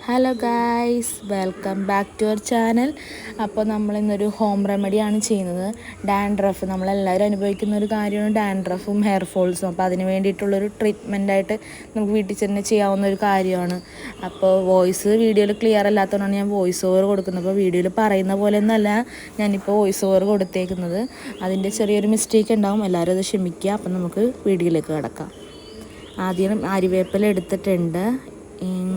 Hello guys, welcome back to our channel. അപ്പോൾ നമ്മളിന്നൊരു home റെമഡിയാണ് ചെയ്യുന്നത്. ഡാൻഡ്രഫ് നമ്മളെല്ലാവരും അനുഭവിക്കുന്ന ഒരു കാര്യമാണ് ഡാൻഡ്രഫും ഹെയർ ഫോൾസും. അപ്പോൾ അതിന് വേണ്ടിയിട്ടുള്ളൊരു ട്രീറ്റ്മെൻറ്റായിട്ട് നമുക്ക് വീട്ടിൽ തന്നെ ചെയ്യാവുന്ന ഒരു കാര്യമാണ്. അപ്പോൾ വോയിസ് വീഡിയോയിൽ ക്ലിയർ അല്ലാത്തതുകൊണ്ടാണ് ഞാൻ വോയിസ് ഓവർ കൊടുക്കുന്നത്. അപ്പോൾ വീഡിയോയിൽ പറയുന്ന പോലെ ഒന്നല്ല ഞാനിപ്പോൾ വോയിസ് ഓവർ കൊടുത്തേക്കുന്നത്. അതിൻ്റെ ചെറിയൊരു മിസ്റ്റേക്ക് ഉണ്ടാവും, എല്ലാവരും അത് ക്ഷമിക്കുക. അപ്പം നമുക്ക് വീഡിയോയിലേക്ക് കിടക്കാം. ആദ്യം ആര്യവേപ്പില എടുത്തിട്ടുണ്ട്.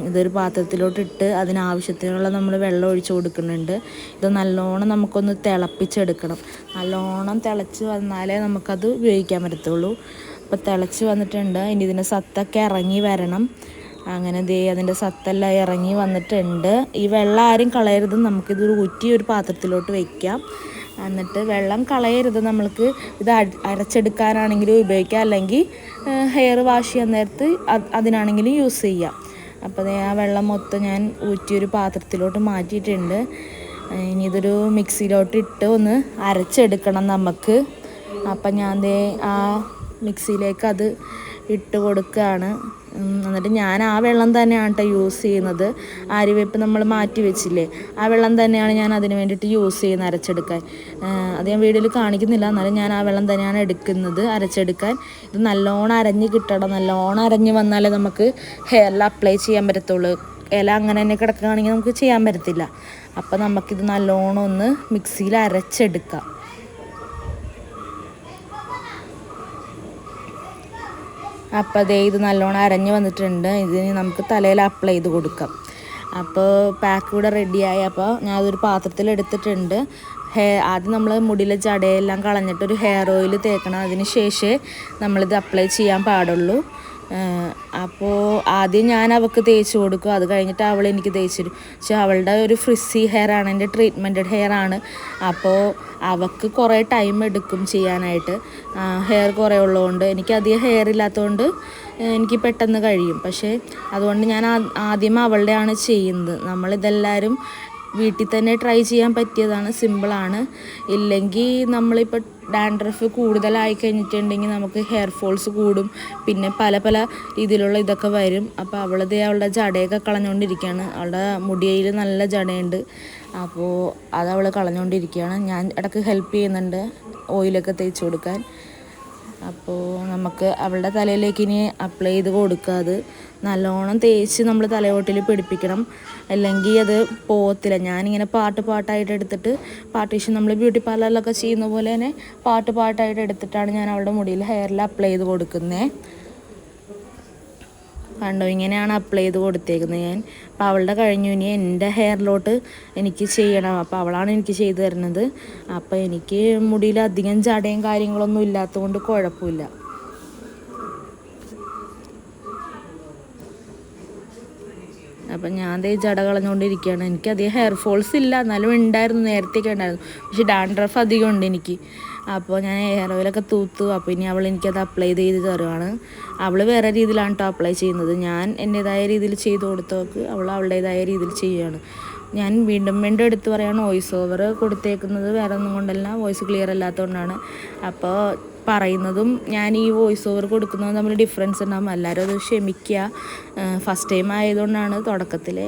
ഇതൊരു പാത്രത്തിലോട്ടിട്ട് അതിനാവശ്യത്തിനുള്ള നമ്മൾ വെള്ളം ഒഴിച്ച് കൊടുക്കുന്നുണ്ട്. ഇത് നല്ലോണം നമുക്കൊന്ന് തിളപ്പിച്ചെടുക്കണം. നല്ലോണം തിളച്ച് വന്നാലേ നമുക്കത് ഉപയോഗിക്കാൻ പറ്റത്തുള്ളൂ. അപ്പോൾ തിളച്ച് വന്നിട്ടുണ്ട്. ഇനി ഇതിൻ്റെ സത്തൊക്കെ ഇറങ്ങി വരണം. അങ്ങനെ അതിൻ്റെ സത്തെല്ലാം ഇറങ്ങി വന്നിട്ടുണ്ട്. ഈ വെള്ളം ആരും കളയരുത്. നമുക്കിത് ഊറ്റി ഒരു പാത്രത്തിലോട്ട് വയ്ക്കാം. എന്നിട്ട് വെള്ളം കളയരുത്. നമ്മൾക്ക് ഇത് അരച്ചെടുക്കാനാണെങ്കിലും ഉപയോഗിക്കാം, അല്ലെങ്കിൽ ഹെയർ വാഷ് ചെയ്യാൻ നേരത്ത് അതിനാണെങ്കിലും യൂസ് ചെയ്യാം. അപ്പോൾ ആ വെള്ളം മൊത്തം ഞാൻ ഊറ്റിയൊരു പാത്രത്തിലോട്ട് മാറ്റിയിട്ടുണ്ട്. ഇനി ഇതൊരു മിക്സിയിലോട്ട് ഇട്ട് ഒന്ന് അരച്ചെടുക്കണം നമുക്ക്. അപ്പം ഞാൻ ആ മിക്സിയിലേക്ക് അത് ഇട്ട് കൊടുക്കുകയാണ്. എന്നിട്ട് ഞാൻ ആ വെള്ളം തന്നെയാണ് കേട്ടോ യൂസ് ചെയ്യുന്നത്. ആര്യവേപ്പ് നമ്മൾ മാറ്റി വെച്ചില്ലേ, ആ വെള്ളം തന്നെയാണ് ഞാൻ അതിന് വേണ്ടിയിട്ട് യൂസ് ചെയ്യുന്നത് അരച്ചെടുക്കാൻ. അത് ഞാൻ വീഡിയോയിൽ കാണിക്കുന്നില്ല, എന്നാലും ഞാൻ ആ വെള്ളം തന്നെയാണ് എടുക്കുന്നത് അരച്ചെടുക്കാൻ. ഇത് നല്ലോണം അരഞ്ഞ് കിട്ടണം. നല്ലോണം അരഞ്ഞ് വന്നാലേ നമുക്ക് ഹെയറിൽ അപ്ലൈ ചെയ്യാൻ പറ്റത്തുള്ളൂ. ഇല അങ്ങനെ തന്നെ കിടക്കുകയാണെങ്കിൽ നമുക്ക് ചെയ്യാൻ പറ്റത്തില്ല. അപ്പോൾ നമുക്കിത് നല്ലോണം ഒന്ന് മിക്സിയിൽ അരച്ചെടുക്കാം. അപ്പോൾ ഇത് നല്ലോണം അരഞ്ഞ് വന്നിട്ടുണ്ട്. ഇതിന് നമുക്ക് തലയിൽ അപ്ലൈ ചെയ്ത് കൊടുക്കാം. അപ്പോൾ പാക്ക് ഇവിടെ റെഡിയായി. അപ്പോൾ ഞാൻ അതൊരു പാത്രത്തിലെടുത്തിട്ടുണ്ട്. ആദ്യം നമ്മൾ മുടിയിലെ ജടയെല്ലാം കളഞ്ഞിട്ടൊരു ഹെയർ ഓയിൽ തേക്കണം. അതിന് ശേഷമേ നമ്മളിത് അപ്ലൈ ചെയ്യാൻ പാടുള്ളൂ. അപ്പോൾ ആദ്യം ഞാൻ അവൾക്ക് തേച്ച് കൊടുക്കും, അത് കഴിഞ്ഞിട്ട് അവൾ എനിക്ക് തേച്ച് തരും. പക്ഷേ അവളുടെ ഒരു ഫ്രിസി ഹെയർ ആണ്, എൻ്റെ ട്രീറ്റ്മെൻറ്റഡ് ഹെയർ ആണ്. അപ്പോൾ അവൾക്ക് കുറേ ടൈം എടുക്കും ചെയ്യാനായിട്ട്. ഹെയർ കുറേ ഉള്ളതുകൊണ്ട്, എനിക്ക് അധികം ഹെയർ ഇല്ലാത്തതുകൊണ്ട് എനിക്ക് പെട്ടെന്ന് കഴിയും. പക്ഷേ അതുകൊണ്ട് ഞാൻ ആദ്യം അവളുടെയാണ് ചെയ്യുന്നത്. നമ്മളിതെല്ലാവരും വീട്ടിൽ തന്നെ ട്രൈ ചെയ്യാൻ പറ്റിയതാണ്, സിമ്പിളാണ്. ഇല്ലെങ്കിൽ നമ്മളിപ്പോൾ ഡാൻഡ്രഫ് കൂടുതലായി കഴിഞ്ഞിട്ടുണ്ടെങ്കിൽ നമുക്ക് ഹെയർ ഫോൾസ് കൂടും, പിന്നെ പല പല രീതിയിലുള്ള ഇതൊക്കെ വരും. അപ്പോൾ അവളുടെ ജടയൊക്കെ കളഞ്ഞുകൊണ്ടിരിക്കുകയാണ്. അവളുടെ മുടിയിൽ നല്ല ജടയുണ്ട്, അപ്പോൾ അതവൾ കളഞ്ഞുകൊണ്ടിരിക്കുകയാണ്. ഞാൻ ഇടയ്ക്ക് ഹെൽപ്പ് ചെയ്യുന്നുണ്ട് ഓയിലൊക്കെ തേച്ച് കൊടുക്കാൻ. അപ്പോൾ നമുക്ക് അവളുടെ തലയിലേക്ക് ഇനി അപ്ലൈ ചെയ്ത് കൊടുക്കുക. അത് നല്ലോണം തേച്ച് നമ്മൾ തലയോട്ടിൽ പിടിപ്പിക്കണം, അല്ലെങ്കിൽ അത് പോകത്തില്ല. ഞാനിങ്ങനെ പാട്ടായിട്ട് എടുത്തിട്ട് പാർട്ടീഷൻ നമ്മൾ ബ്യൂട്ടി പാർലറിലൊക്കെ ചെയ്യുന്ന പോലെ തന്നെ പാട്ടായിട്ട് എടുത്തിട്ടാണ് ഞാൻ അവളുടെ മുടിയിൽ ഹെയറിൽ അപ്ലൈ ചെയ്ത് കൊടുക്കുന്നത്. കണ്ടോ, ഇങ്ങനെയാണ് അപ്ലൈ ചെയ്ത് കൊടുത്തേക്കുന്നത് ഞാൻ. അപ്പോൾ അവളുടെ കഴിഞ്ഞു, ഇനി എൻ്റെ ഹെയറിലോട്ട് എനിക്ക് ചെയ്യണം. അപ്പോൾ അവളാണ് എനിക്ക് ചെയ്തു തരുന്നത്. അപ്പോൾ എനിക്ക് മുടിയിൽ അധികം ജടയും കാര്യങ്ങളൊന്നും ഇല്ലാത്തതുകൊണ്ട് കുഴപ്പമില്ല. അപ്പം ഞാൻ ജട കളഞ്ഞുകൊണ്ടിരിക്കുകയാണ്. എനിക്കധികം ഹെയർ ഫോൾസ് ഇല്ല, എന്നാലും ഉണ്ടായിരുന്നു, നേരത്തെയൊക്കെ ഉണ്ടായിരുന്നു. പക്ഷേ ഡാൻഡ്രഫ് അധികം ഉണ്ട് എനിക്ക്. അപ്പോൾ ഞാൻ ഹെയർ ഓയിലൊക്കെ തൂത്തു. അപ്പോൾ ഇനി അവൾ എനിക്കത് അപ്ലൈ ചെയ്ത് തരുവാണ്. അവൾ വേറെ രീതിയിലാണ് കേട്ടോ അപ്ലൈ ചെയ്യുന്നത്. ഞാൻ എൻ്റേതായ രീതിയിൽ ചെയ്ത് കൊടുത്തവർക്ക് അവൾ അവളുടേതായ രീതിയിൽ ചെയ്യുകയാണ്. ഞാൻ വീണ്ടും എടുത്ത് പറയുകയാണ്, വോയിസ് ഓവർ കൊടുത്തേക്കുന്നത് വേറെ ഒന്നും കൊണ്ടല്ല, വോയിസ് ക്ലിയർ അല്ലാത്തതുകൊണ്ടാണ്. അപ്പോൾ പറയുന്നതും ഞാൻ ഈ വോയിസ് ഓവർ കൊടുക്കുന്നതും തമ്മിൽ ഡിഫറൻസ് ഉണ്ടാകും. എല്ലാവരും അത് ക്ഷമിക്കുക. ഫസ്റ്റ് ടൈം ആയതുകൊണ്ടാണ്. തുടക്കത്തിൽ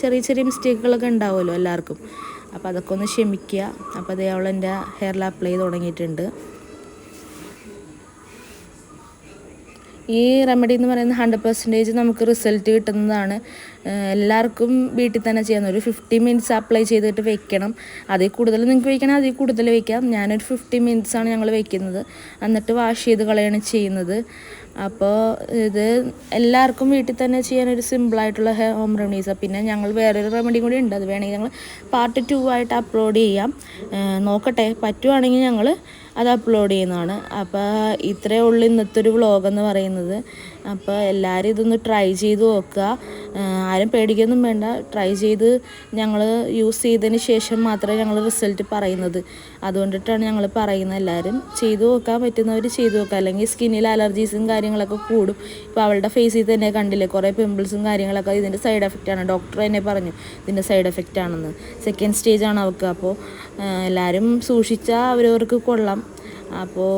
ചെറിയ മിസ്റ്റേക്കുകളൊക്കെ ഉണ്ടാവുമല്ലോ എല്ലാവർക്കും. അപ്പോൾ അതൊക്കെ ഒന്ന് ക്ഷമിക്കുക. അപ്പോൾ അവൾ എൻ്റെ ഹെയറിൽ അപ്ലൈ ചെയ്ത് തുടങ്ങിയിട്ടുണ്ട്. ഈ റെമഡി എന്ന് പറയുന്നത് 100% നമുക്ക് റിസൾട്ട് കിട്ടുന്നതാണ്. എല്ലാവർക്കും വീട്ടിൽ തന്നെ ചെയ്യാവുന്ന ഒരു 50 മിനിറ്റ്സ് അപ്ലൈ ചെയ്തിട്ട് വെക്കണം. അതിൽ കൂടുതൽ നിങ്ങൾക്ക് വയ്ക്കണം, അതിൽ കൂടുതൽ വയ്ക്കാം. ഞാനൊരു 50 മിനിറ്റ്സാണ് ഞങ്ങൾ വയ്ക്കുന്നത്. എന്നിട്ട് വാഷ് ചെയ്ത് കളയാണ് ചെയ്യുന്നത്. അപ്പോൾ ഇത് എല്ലാവർക്കും വീട്ടിൽ തന്നെ ചെയ്യാനൊരു സിമ്പിളായിട്ടുള്ള ഹോം റെമഡീസാണ്. പിന്നെ ഞങ്ങൾ വേറൊരു റെമഡി കൂടി ഉണ്ട്, അത് വേണമെങ്കിൽ ഞങ്ങൾ പാർട്ട് 2 ആയിട്ട് അപ്ലോഡ് ചെയ്യാം. നോക്കട്ടെ, പറ്റുവാണെങ്കിൽ ഞങ്ങൾ അത് അപ്ലോഡ് ചെയ്യുന്നതാണ്. അപ്പോൾ ഇത്രയേ ഉള്ളൂ ഇന്നത്തെ ഒരു വ്ളോഗെന്ന് പറയുന്നത്. അപ്പോൾ എല്ലാവരും ഇതൊന്ന് ട്രൈ ചെയ്ത് നോക്കുക. ആരും പേടിക്കൊന്നും വേണ്ട. ട്രൈ ചെയ്ത് ഞങ്ങൾ യൂസ് ചെയ്തതിന് ശേഷം മാത്രമേ ഞങ്ങൾ റിസൾട്ട് പറയുന്നത്. അതുകൊണ്ടിട്ടാണ് ഞങ്ങൾ പറയുന്നത്. എല്ലാവരും ചെയ്ത് നോക്കാൻ പറ്റുന്നവർ ചെയ്ത് നോക്കുക, അല്ലെങ്കിൽ സ്കിന്നിൽ അലർജീസും കാര്യങ്ങളൊക്കെ കൂടും. ഇപ്പോൾ അവളുടെ ഫേസിൽ തന്നെ കണ്ടില്ലേ കുറേ പിമ്പിൾസും കാര്യങ്ങളൊക്കെ. ഇതിൻ്റെ സൈഡ് എഫക്റ്റാണ്, ഡോക്ടർ തന്നെ പറഞ്ഞു ഇതിൻ്റെ സൈഡ് എഫക്റ്റ് ആണെന്ന്. സെക്കൻഡ് സ്റ്റേജാണ് അവൾക്ക്. അപ്പോൾ എല്ലാവരും സൂക്ഷിച്ചാൽ അവരവർക്ക് കൊള്ളാം. അപ്പോൾ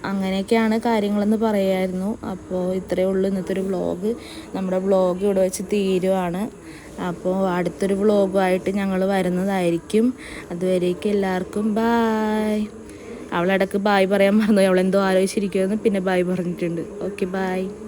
അങ്ങനെയൊക്കെയാണ് കാര്യങ്ങളെന്ന് പറയായിരുന്നു. അപ്പോൾ ഇത്രയേ ഉള്ളൂ ഇന്നത്തെ ഒരു വ്ളോഗ്. നമ്മുടെ വ്ളോഗ് ഇവിടെ വെച്ച് തീരുവാണ്. അപ്പോൾ അടുത്തൊരു വ്ളോഗുമായിട്ട് ഞങ്ങൾ വരുന്നതായിരിക്കും. അതുവരേക്കും എല്ലാവർക്കും ബായ്. അവളിടക്ക് ബായ് പറയാൻ മറന്നു, അവളെന്തോ ആലോചിച്ചിരിക്കുമെന്ന് പിന്നെ ബായ് പറഞ്ഞിട്ടുണ്ട്. Okay bye.